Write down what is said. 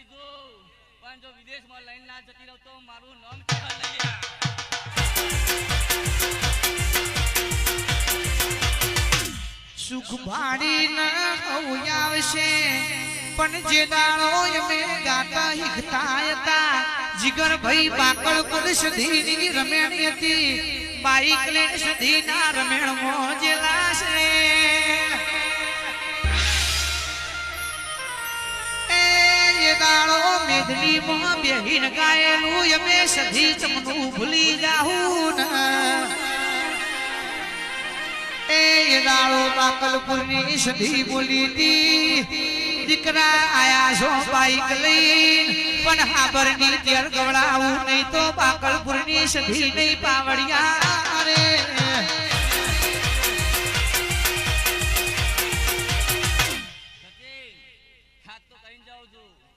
લીધું પણ જો વિદેશમાં લઈને ના જતી રહો તો મારું નામ કેવા લઈ સુખ ભાડી ના આવશે પણ જે દાળો અમે ગાતા હિખતા હતા જીગર ભાઈ બાકળ કુદ સધી રમેણ હતી બાઈક લે સધી ના રમેણ મોજેલા છે એ દાળો મેદની માં બેહીન ગાયેલું અમે સધી ચમનું ભૂલી જાહું એ દાળો બાકલપુરની સધી બોલી દી દીકરા આયા છો બાઈક લઈ પણ હાબરની તેર ગવડાવું નહીં તો બાકલપુરની સધી નહીં પાવડિયા